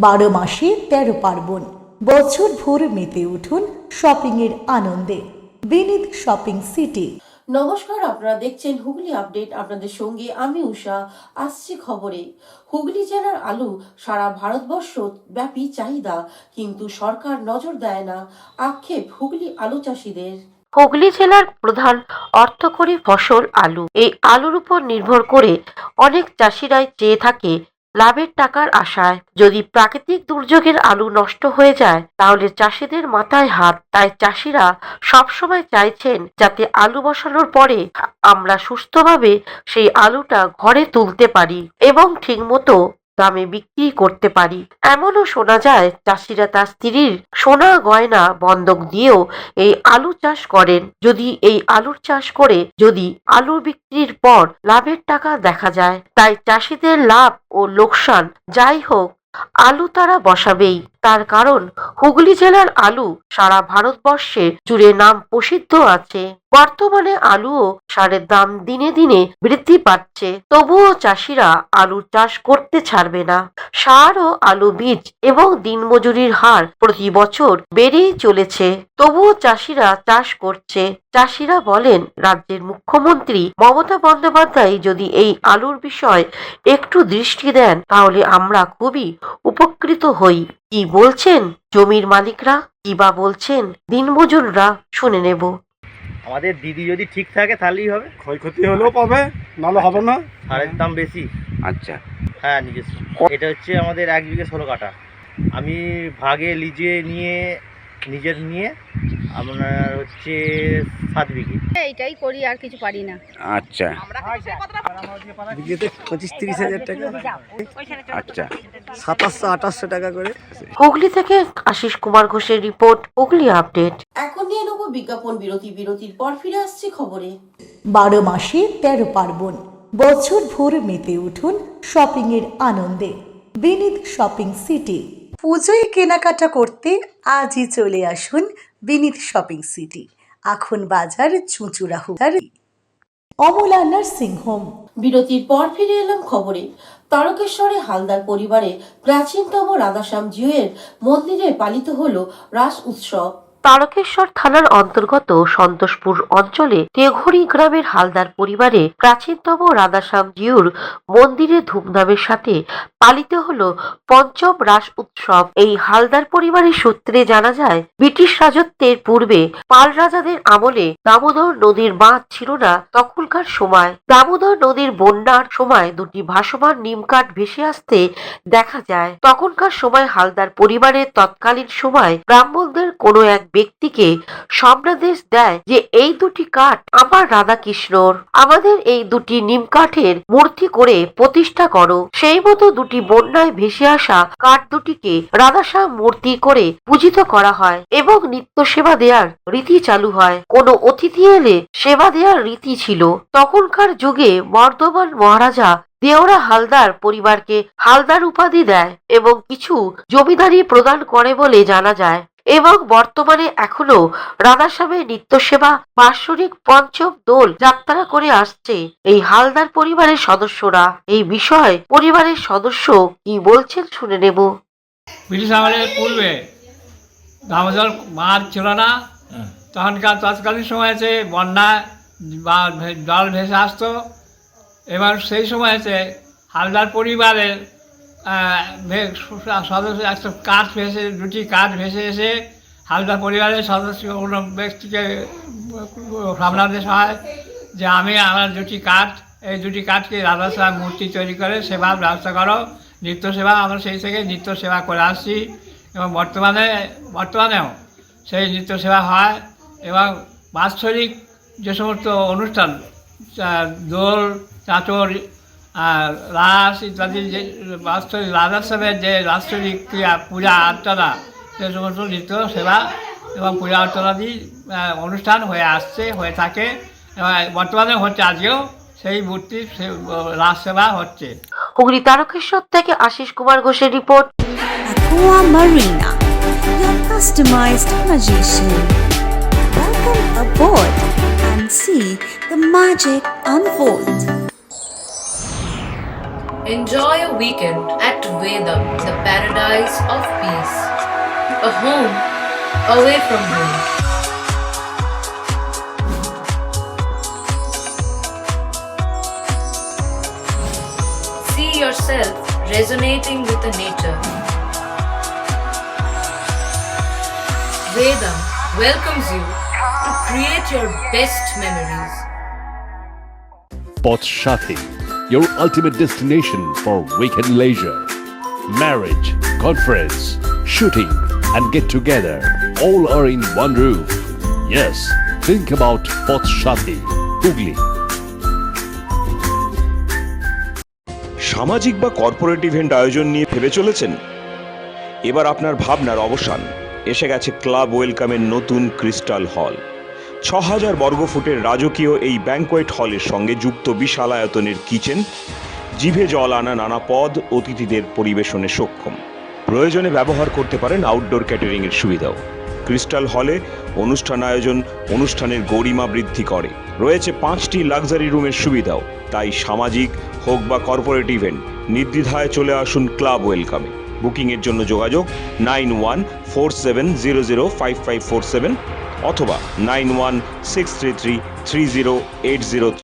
12 মাসে 13 পার্বণ, বছর ভোর মেতে উঠুন শপিংয়ের আনন্দে। বিনীত শপিং সিটি। নমস্কার, আপনারা দেখছেন হুগলি আপডেট। আপনাদের সঙ্গে আমি উষা। আসছি খবরে। হুগলি জেলার আলু সারা ভারতবর্ষ ব্যাপী চাহিদা, কিন্তু সরকার নজর দেয় না, আক্ষেপ হুগলি আলু চাষিদের। হুগলি জেলার প্রধান অর্থকরী ফসল আলু। এই আলুর উপর নির্ভর করে অনেক চাষিরাই চেয়ে থাকে লাভের টাকার আশায়। যদি প্রাকৃতিক দুর্যোগের আলু নষ্ট হয়ে যায় তাহলে চাষিদের মাথায় হাত। তাই চাষিরা সবসময় চাইছেন যাতে আলু বসানোর পরে আমরা সুস্থভাবে সেই আলুটা ঘরে তুলতে পারি এবং ঠিকমতো দামে বিক্রি করতে পারি। এমনও শোনা যায় চাষিরা তার স্ত্রীর সোনা গয়না বন্ধক দিয়েও এই আলু চাষ করেন। যদি এই আলুর চাষ করে যদি আলু বিক্রির পর লাভের টাকা দেখা যায়, তাই চাষিদের লাভ ও লোকসান যাই হোক আলু তারা বসাবেই। তার কারণ হুগলি জেলার আলু সারা ভারতবর্ষে জুড়ে নাম প্রসিদ্ধ আছে। বর্তমানে আলুও সারের দাম দিনে দিনে বৃদ্ধি পাচ্ছে, তবুও চাষিরা আলু চাষ করতে ছাড়বে না। সার ও আলু বীজ এবং দিনমজুরির হার প্রতি বছর বেড়েই চলেছে, তবুও চাষিরা চাষ করছে। চাষিরা বলেন রাজ্যের মুখ্যমন্ত্রী মমতা বন্দ্যোপাধ্যায় যদি এই আলুর বিষয় একটু দৃষ্টি দেন তাহলে আমরা খুবই উপকৃত হই। কি বলছেন জমির মালিকরা, কি বা বলছেন দিনমজুররা, শুনে নেব। আমাদের দিদি যদি ঠিক থাকে তাহলেই হবে। ক্ষয়ক্ষতি হলেও পাবে, নাহলে হবে না। সারের দাম বেশি। আচ্ছা, হ্যাঁ, নিজস্ব। এটা হচ্ছে আমাদের 1 বিঘে 16 কাঠা। আমি ভাগে লিজে নিয়ে নিজের নিয়ে আপনার হচ্ছে 7 বিঘে। এইটাই করি, আর কিছু পারি না। আচ্ছা, বিঘেতে 25-30 হাজার টাকা। আচ্ছা, 2700-2800 টাকা করে। হুগলি থেকে আশিস কুমার ঘোষের রিপোর্ট, হুগলি আপডেট। এখন নিয়ে নেব বিজ্ঞাপন বিরতি। বিরতির পর ফিরে আসছি খবরে। 12 মাসে 13 পার্বণ, বছর ভোর মেতে উঠুন শপিংয়ের আনন্দে। বিনীত শপিং সিটি। পুজোয় কেনাকাটা করতে আজই চলে আসুন বিনীত শপিং সিটি, আখন বাজার, চুঁচুড়াহুড়ি। Amala nursing home. বিরতির পর ফিরে এলাম খবরে। তারকেশ্বরে হালদার পরিবারে প্রাচীনতম রাধাশ্যাম জিউয়ের মন্দিরে পালিত হলো রাস উৎসব। তারকেশ্বর থানার অন্তর্গত সন্তোষপুর অঞ্চলে তেঘড়ি গ্রামের হালদার পরিবারে প্রাচীনতম রাধাশ্যাম জিউর মন্দিরে ধুমধামের সাথে পালিত হলো পঞ্চম রাস উৎসব। এই হালদার পরিবারের সূত্রে জানা যায় ব্রিটিশ রাজত্বের পূর্বে পাল রাজাদের আমলে দামোদর নদীর বাঁধ ছিল না। তখনকার সময় দামোদর নদীর বন্যার সময় দুটি ভাসমান নিমকাঠ ভেসে আসতে দেখা যায়। তখনকার সময় হালদার পরিবারের তৎকালীন সময় ব্রাহ্মণদের কোনো এক ব্যক্তিকে স্বপ্নাদেশ দেয় যে এই দুটি কাঠ আমার রাধা কৃষ্ণর, আমাদের এই দুটি নিম কাঠের মূর্তি করে প্রতিষ্ঠা করো। সেই মতো দুটি বন্যায় ভেসে আসা কাঠ দুটিকে রাধাশ্যাম মূর্তি করে পূজিত করা হয় এবং নিত্য সেবা দেওয়ার রীতি চালু হয়। কোনো অতিথি এলে সেবা দেওয়ার রীতি ছিল। তখনকার যুগে বর্ধমান মহারাজা দেওরা হালদার পরিবারকে হালদার উপাধি দেয় এবং কিছু জমিদারি প্রদান করে বলে জানা যায় এবং বর্তমানে এখনো রাধাশ্যামের নিত্য সেবা বাৎসরিক পঞ্চম দোল যাত্রা করে আসছে এই হালদার পরিবারের সদস্যরা। এই বিষয়ে পরিবারের সদস্য কি বলছেন শুনে নেব। ব্রিটিশ আমলের পূর্বে দামোদর বাঁধ ছিল না। তৎকালীন সময়েতে বন্যায় বা জল ভেসে আসতো এবং সেই সময়তে হালদার পরিবারের সদস্য একটা কাঠ ভেসে দুটি কাঠ ভেসে এসে হালদার পরিবারের সদস্য কোনো ব্যক্তিকে সামনাদেশ হয় যে আমার দুটি কাঠ, এই দুটি কাঠকে রাধাশ্যাম মূর্তি তৈরি করে সেবার ব্যবস্থা করো, নিত্য সেবা। আমরা সেই থেকে নিত্য সেবা করে আসছি এবং বর্তমানেও সেই নিত্য সেবা হয় এবং বাৎসরিক যে সমস্ত অনুষ্ঠান দোল, চাঁচর, রাস ইত্যাদি যে বাৎসরিক রাধাশ্যামের যে বাৎসরিক ক্রিয়া পূজা অর্চনা, সে সমস্ত নিত্য সেবা এবং পূজা অর্চনাদি অনুষ্ঠান হয়ে আসছে, হয়ে থাকে এবং বর্তমানে হচ্ছে। আজকেও সেই মূর্তি রাস সেবা হচ্ছে। হুগলি তারকেশ্বর থেকে আশিস কুমার ঘোষের report. Aqua Marina, your customized magician. Welcome aboard and see the magic unfold. Enjoy a weekend at Vedam, the paradise of peace. A home away from home. See yourself resonating with the nature. Vedam welcomes you to create your best memories. Pothshathi, your ultimate destination for weekend leisure. Marriage, conference, shooting, and get together all are in one roof. Yes, think about Pothshathi, Hooghly. সামাজিক বা corporate event আয়োজন নিয়ে ভেবে চলেছেন? এবার আপনার ভাবনার অবসান। এসে গেছে ক্লাব ওয়েলকামের নতুন ক্রিস্টাল হল। ৬,০০০ বর্গফুটের রাজকীয় এই ব্যাংকোয়েট হলের সঙ্গে যুক্ত বিশাল আয়তনের কিচেন, জিভে জল আনা নানা পদ অতিথিদের পরিবেশনে সক্ষম। প্রয়োজনে ব্যবহার করতে পারেন আউটডোর ক্যাটারিংয়ের সুবিধাও। ক্রিস্টাল হলে অনুষ্ঠান আয়োজন অনুষ্ঠানের গরিমা বৃদ্ধি করে। রয়েছে 5টি লাক্সারি রুমের সুবিধাও। তাই সামাজিক হোক বা কর্পোরেট ইভেন্ট নির্দ্বিধায় চলে আসুন ক্লাব ওয়েলকামে। বুকিংয়ের জন্য যোগাযোগ 9147005547 অথবা 9163333080